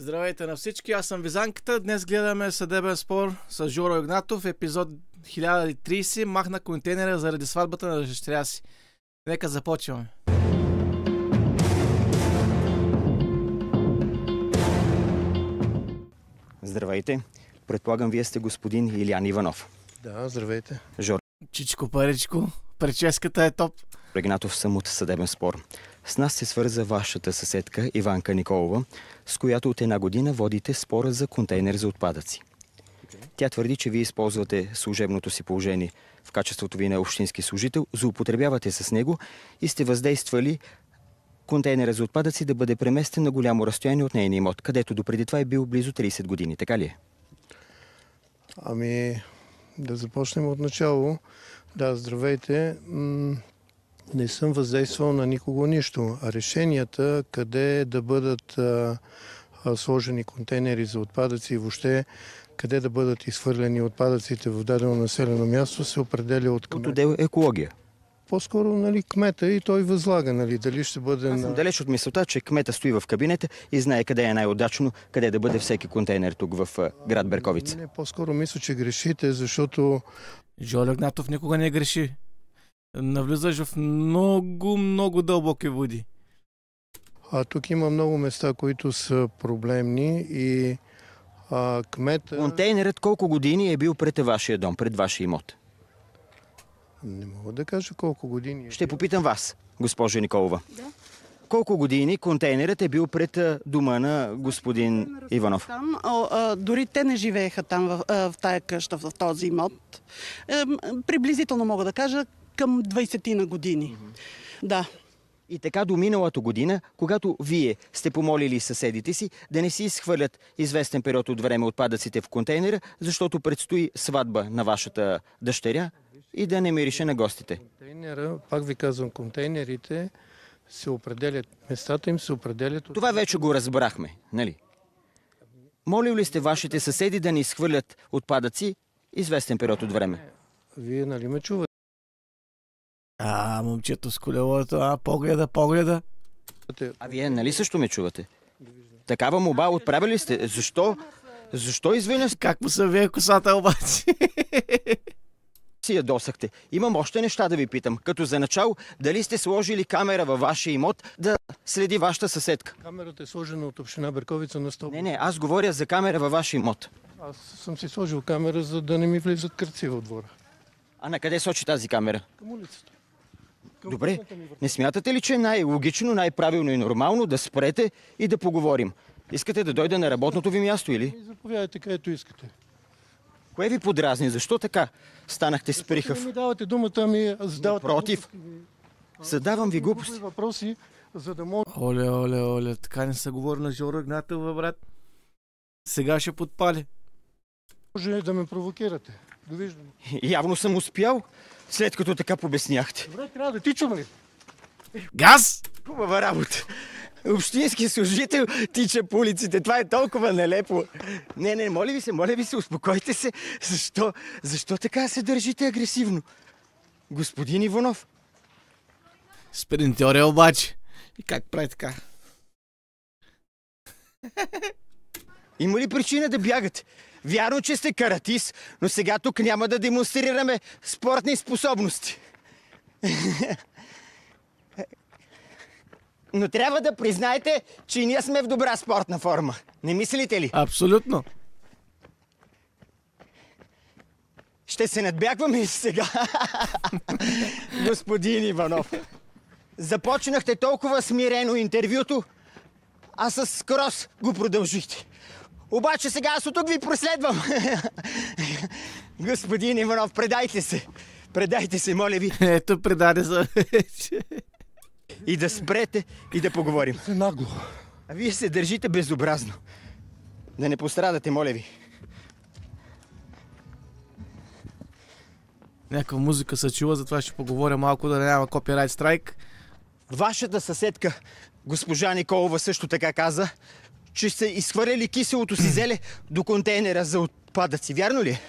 Здравейте на всички, аз съм Визанката. Днес гледаме съдебен спор с Жоро Игнатов, епизод 1030. Махна контейнера заради сватбата на дъщеря си. Нека започваме. Здравейте. Предполагам, вие сте господин Илиян Иванов. Да, здравейте. Жоро Чичко паричко, прическата е топ. Игнатов съм от съдебен спор. С нас се свърза вашата съседка Иванка Николова, с която от една година водите спора за контейнер за отпадъци. Тя твърди, че вие използвате служебното си положение в качеството ви на общински служител, злоупотребявате с него и сте въздействали контейнера за отпадъци да бъде преместен на голямо разстояние от нейния имот, където допреди това е бил близо 30 години. Така ли е? Ами, да започнем от начало. Да, здравейте. Не съм въздействал на никого нищо. А решенията къде да бъдат сложени контейнери за отпадъци и въобще къде да бъдат изхвърлени отпадъците в дадено населено място се определя от кмета. От отдел екология. По-скоро, кмета и той възлага, дали ще бъде... Аз съм далеч от мисълта, че кмета стои в кабинета и знае къде е най-удачно, къде да бъде всеки контейнер тук в град Берковица. Не, по-скоро мисля, че грешите, защото... Жоро Игнатов никога не греши. Навлизаш в много дълбоки води. Тук има много места, които са проблемни и кмета... Контейнерът колко години е бил пред вашия дом, пред вашия имот? Не мога да кажа колко години. Ще попитам вас, госпожа Николова. Да. Колко години контейнерът е бил пред дома на господин Иванов? Там, дори те не живееха там в тая къща, в този имот. Приблизително мога да кажа към 20 на години. Да. И така до миналата година, когато вие сте помолили съседите си да не си изхвърлят известен период от време отпадъците в контейнера, защото предстои сватба на вашата дъщеря и да не мирише на гостите. Контейнера, пак ви казвам, контейнерите се определят, местата им се определят... Това вече го разбрахме, нали? Молили ли сте вашите съседи да не изхвърлят отпадъци известен период от време? Вие нали ме чувате? Момчето с колелото, погледа. А вие нали също ме чувате? Такава молба отправили сте? Защо изведнъж Как му се вие косата обаче? си ядосахте? Имам още неща да ви питам. Като за начало, дали сте сложили камера във вашия имот да следи вашата съседка? Камерата е сложена от община Берковица на 100. Не, аз говоря за камера във вашия имот. Аз съм си сложил камера, за да не ми влизат кръци в двора. А на къде сочи тази камера? Към улицата. Добре, не смятате ли, че е най-логично, най-правилно и нормално да спрете и да поговорим? Искате да дойда на работното ви място или? Заповядайте където искате. Кое ви подразни? Защо така станахте с прихъв? Не ми давате думата, ми задавате... Против. Задавам ви глупости. Въпроси, за да може... Оле, така не се говори на Жоро Игнатов, брат. Сега ще подпали. Може да ме провокирате. Довиждане. Явно съм успял, след като така побесняхте. Добре, трябва да тичаме ли? Газ! Хубава работа. Общински служител тича по улиците. Това е толкова нелепо. Не, моля ви се, успокойте се. Защо така се държите агресивно? Господин Иванов? Сприн теория обаче. И как прави така? Има ли причина да бягате? Вярно, че сте каратист, но сега тук няма да демонстрираме спортни способности. Но трябва да признаете, че и ние сме в добра спортна форма. Не мислите ли? Абсолютно. Ще се надбягваме и сега. Господин Иванов, започнахте толкова смирено интервюто, а с крос го продължихте. Обаче сега аз от тук ви преследвам. Господин Иванов, предайте се. Предайте се, моля ви. Ето, предаде за... И да спрете, и да поговорим. Се нагло. А вие се държите безобразно. Да не пострадате, моля ви. Някаква музика се чува, затова ще поговоря малко да не няма копирайт страйк. Вашата съседка, госпожа Николова, също така каза, че сте изхвърляли киселото си зеле до контейнера за отпадъци. Вярно ли е?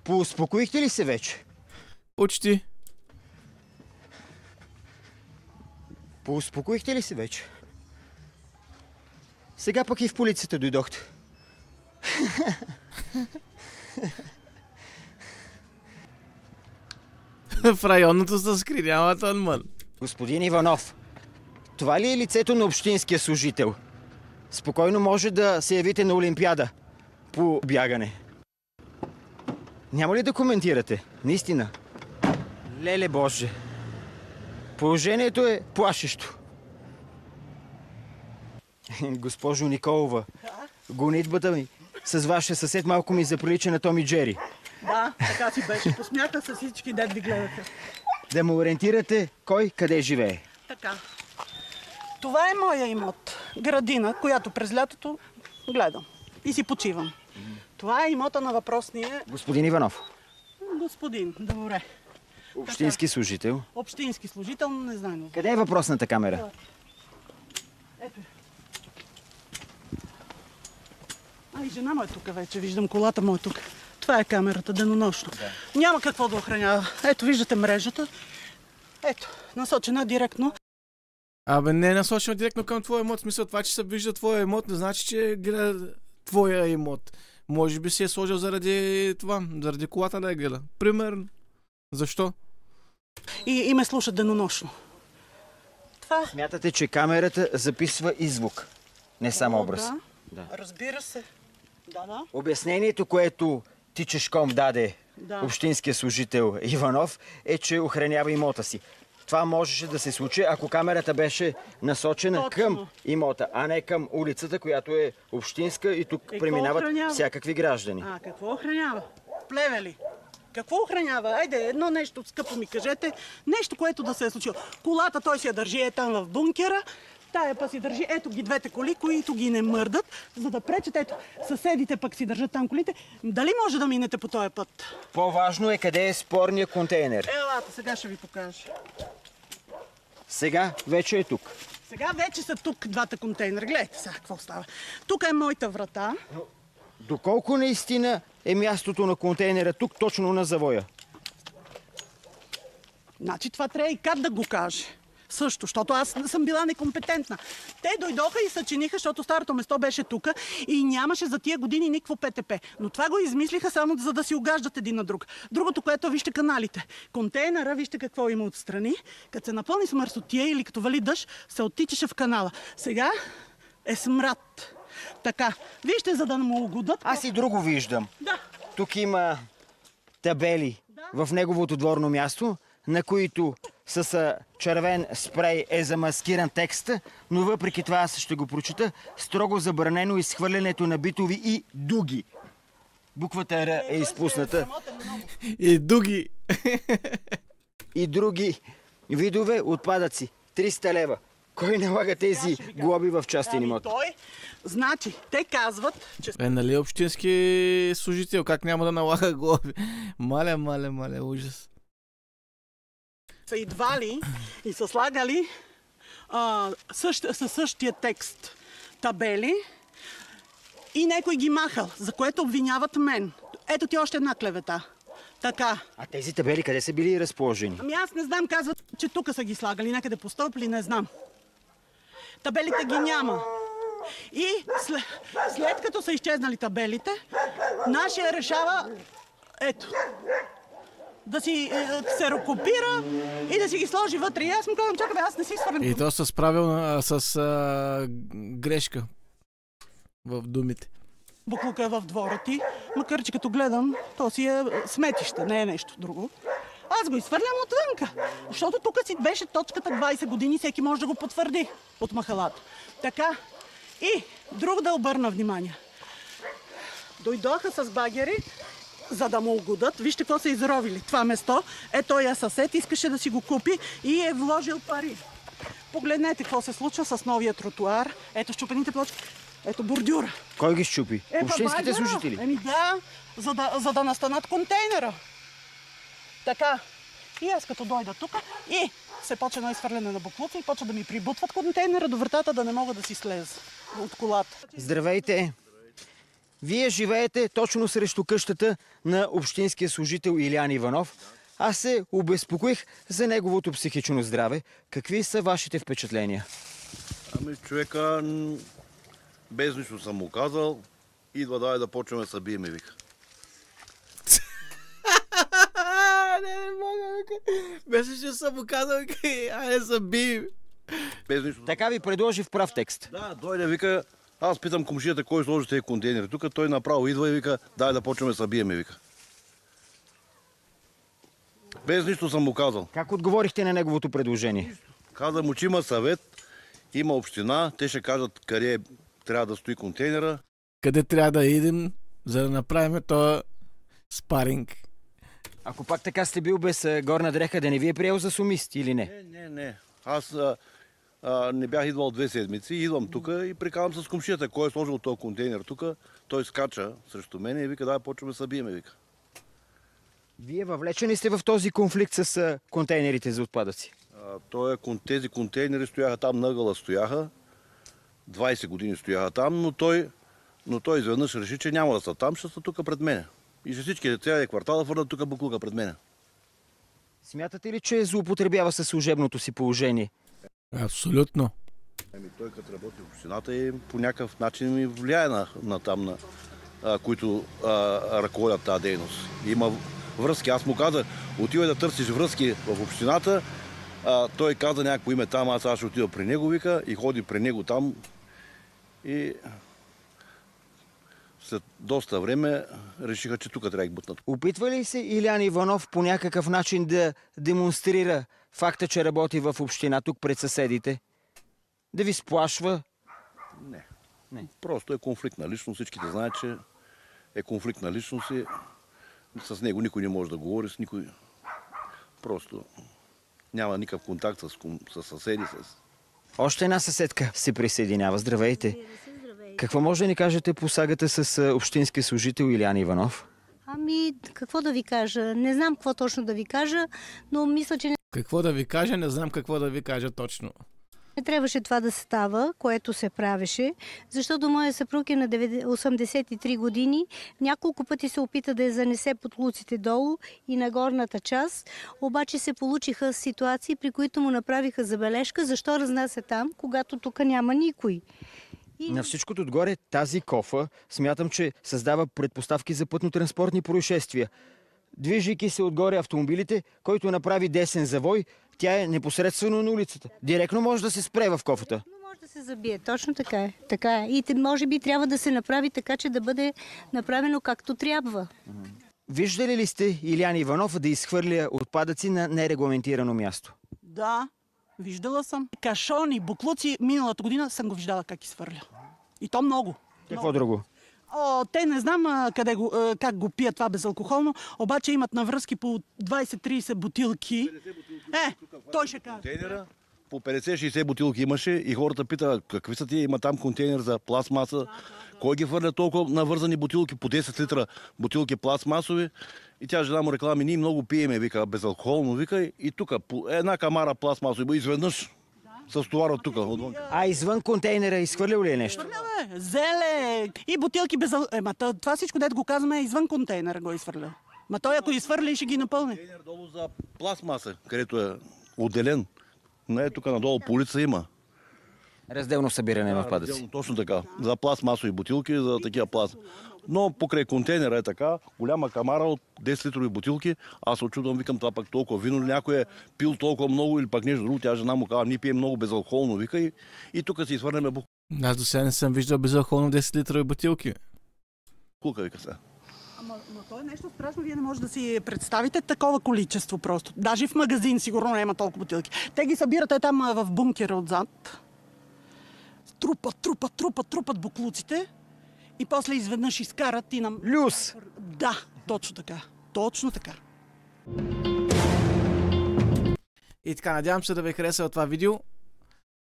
Поуспокоихте ли се вече? Почти. Поуспокоихте ли се вече? Сега пък и в полицията дойдохте. В районното се скри, няма тънман. Господин Иванов, това ли е лицето на общинския служител? Спокойно може да се явите на Олимпиада по бягане. Няма ли да коментирате? Наистина. Леле Боже. Положението е плашещо. Госпожо Николова, гонитбата ми с вашия съсед малко ми заприлича на Том и Джери. Да, така си беше. Посмяха се всички, дед ви гледаха. Да му ориентирате кой къде живее. Така. Това е моя имот. Градина, която през лятото гледам. И си почивам. Това е имота на въпросния... Господин Иванов. Господин, добре. Общински служител. Общински служител, не знам. Къде е въпросната камера? Ето. И жена му е тук вече. Виждам, колата му е тук. Това е камерата, денонощно. Да. Няма какво да охранява. Ето, виждате мрежата. Ето, насочена директно. Абе, не е насочена директно към твоя имот. В смисъл, това, че се вижда твоя имот, не значи, че гледа твоя имот. Може би си е сложил заради това, заради колата да я гледа. Примерно. Защо? И ме слушат денонощно. Това... Смятате, че камерата записва и звук, не само образ. Да. Разбира се. Да. Обяснението, което Тичешком даде общинския служител Иванов, е, че охранява имота си. Това можеше да се случи, ако камерата беше насочена към имота, а не към улицата, която е общинска и тук преминават всякакви граждани. Какво охранява? Плевели. Какво охранява? Айде, едно нещо скъпо ми кажете. Нещо, което да се е случило. Колата той си я държи е там в бункера. Тая пък си държи, ето ги двете коли, които ги не мърдат, за да пречат. Ето, съседите пък си държат там колите. Дали може да минете по този път? По-важно е къде е спорният контейнер. Елата, сега ще ви покажа. Сега вече е тук. Сега вече са тук двата контейнера. Гледайте сега какво става. Тук е моята врата. Но, доколко наистина е мястото на контейнера тук, точно на завоя? Значи това трябва и Кат да го каже. Също, защото аз съм била некомпетентна. Те дойдоха и съчиниха, защото старото место беше тук и нямаше за тия години никакво ПТП. Но това го измислиха само за да си угаждат един на друг. Другото, което вижте каналите. Контейнера, вижте какво има отстрани. Като се напълни с мърсотия или като вали дъжд, се оттичаше в канала. Сега е смрад. Така, вижте, за да не му угодат. Аз и друго виждам. Да. Тук има табели в неговото дворно място, на които с червен спрей е замаскиран текст, но въпреки това аз ще го прочита. Строго забранено изхвърлянето на битови и дуги. Буквата Р е изпусната. И дуги. И други видове отпадъци. 300 лева. Кой налага тези глоби в частен имот? Той, значи, те казват, че... Нали общински служител, как няма да налага глоби? Мале, ужас. Са идвали и са слагали със същия текст табели и някой ги махал, за което обвиняват мен. Ето ти още една клевета. Така. А тези табели къде са били разположени? Ами аз не знам, казват, че тук са ги слагали, някъде по стълб, не знам. Табелите ги няма. И след като са изчезнали табелите, нашия решава, ето, да си ксерокопира и да си ги сложи вътре. И аз му казвам, чакай, аз не си свърнем. И то се справил с грешка в думите. Буклука е в двора ти, макар че като гледам, то си е сметище, не е нещо друго. Аз го изхвърлям отвънка, защото тук си беше точката 20 години, всеки може да го потвърди от махалата. Така, и друго да обърна внимание. Дойдоха с багери, за да му угодат. Вижте какво са изровили. Това место, той съсед искаше да си го купи и е вложил пари. Погледнете какво се случва с новия тротуар. Ето щупените плочки. Ето бордюра. Кой ги щупи? Общинските служители? Еми да, за да настанат контейнера. Така. И аз като дойда тук и се почва на изхвърляне на буклуци и почва да ми прибутват контейнера до вратата, да не мога да си слеза от колата. Здравейте! Вие живеете точно срещу къщата на общинския служител Илиян Иванов. Аз се обезпокоих за неговото психично здраве. Какви са вашите впечатления? Ами човека без нищо съм му казал. Идва да почваме да се биеме, вика. Не мога, вика. Без нищо съм му казал, вика, айде се бием. Без нищо. Така ви предложи в прав текст. Да, дойде, вика, аз питам комшията кой сложи тези контейнери. Тук той направо идва и вика, дай да почваме да се биеме, вика. Без нищо съм му казал. Как отговорихте на неговото предложение? Каза му, че има съвет, има община, те ще кажат къде трябва да стои контейнера. Къде трябва да идем, за да направим този спаринг? Ако пак така сте бил без горна дреха, да не ви е приел за сумист или не? Не. Аз не бях идвал 2 седмици, идвам тук и прикарвам с комшията, кой е сложил този контейнер тук. Той скача срещу мен и вика, дай почваме да се биеме, вика. Вие въвлечени сте в този конфликт с контейнерите за отпадъци? Тези контейнери стояха там, нъгъла стояха. 20 години стояха там, но той изведнъж реши, че няма да са там, ще са тук пред мене. И ще всички цялия квартал да върнат тук буклука пред мене. Смятате ли, че злоупотребява със служебното си положение? Абсолютно. Той като работи в общината и по някакъв начин ми влияе на там, които ръководят тази дейност. Има връзки. Аз му казах, отивай да търсиш връзки в общината. Той каза някакво име там, аз ще отида при него, вика, и ходи при него там. И след доста време решиха, че тук трябва да ги бутнат. Опитва ли се Илиян Иванов по някакъв начин да демонстрира факта, че работи в община тук пред съседите? Да ви сплашва? Не. Просто е конфликт на личност. Всичките знаят, че е конфликт на личност и с него никой не може да говори, с никой. Просто няма никакъв контакт с съседи. Още една съседка се присъединява. Здравейте. Какво може да ни кажете по сагата с общински служител Илиян Иванов? Ами, какво да ви кажа? Не знам какво точно да ви кажа, но мисля, че Какво да ви кажа? Не знам какво да ви кажа точно. не трябваше това да става, което се правеше, защото моя съпруг е на 83 години. Няколко пъти се опита да я занесе под луците долу и на горната част, обаче се получиха ситуации, при които му направиха забележка, защо разнася там, когато тук няма никой. На всичкото отгоре тази кофа смятам, че създава предпоставки за пътно-транспортни происшествия. Движейки се отгоре автомобилите, който направи десен завой, тя е непосредствено на улицата. Директно може да се спре в кофата. Но може да се забие, точно така е. Така е. И може би трябва да се направи така, че да бъде направено както трябва. Виждали ли сте Илиян Иванов да изхвърля отпадъци на нерегламентирано място? Да, виждала съм. Кашони, буклуци, миналата година съм го виждала как изхвърля. И то много. Какво друго? Те не знам как го пият това безалкохолно, обаче имат навръзки по 20-30 бутилки. Той ще каже. Контейнера, по 50-60 бутилки имаше и хората питаха какви са тия, има там контейнер за пластмаса. Кой ги хвърля толкова навързани бутилки, по 10 литра бутилки пластмасови? И тя жена му реклами, ние много пиеме, вика, безалкохолно, вика, и тук една камара пластмасови, изведнъж с товар от тук, отвън. А извън контейнера изхвърлял ли е нещо? Зеле и бутилки без... това всичко, дето го казваме, извън контейнера го изхвърля. Той ако изхвърли, ще ги напълни. Контейнер долу за пластмаса, където е отделен. Не, тук надолу по улица има. Разделно събиране на отпадъци. Точно така. За пластмасови бутилки, за такива пласт. Но покрай контейнера е така, голяма камара от 10 литрови бутилки. Аз се очудвам, викам, това пак толкова вино, някой е пил толкова много или пак нещо друго. Тя жена му казва, ние пием много безалкохолно, вика, и тук си изхвърляме Аз до сега не съм виждал безалкохолно 10 литрови бутилки. буклука, вика сега. Ама то е нещо страшно, вие не може да си представите такова количество просто. Даже в магазин сигурно няма толкова бутилки. Те ги събират там в бункера отзад. Трупат буклуците и после изведнъж изкарат и нам... Люс! Да, точно така. Точно така. И така, надявам се да ви хареса това видео.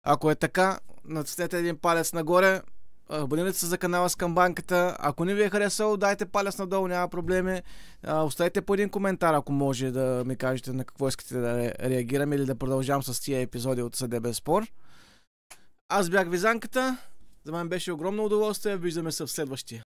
Ако е така, натиснете един палец нагоре, абонирайте се за канала с камбанката. Ако не ви е харесало, дайте палец надолу, няма проблеми. Оставете по един коментар, ако може да ми кажете на какво искате да реагирам или да продължавам с тия епизоди от Съдебен спор. Аз бях Визанката. За мен беше огромно удоволствие. Виждаме се в следващия.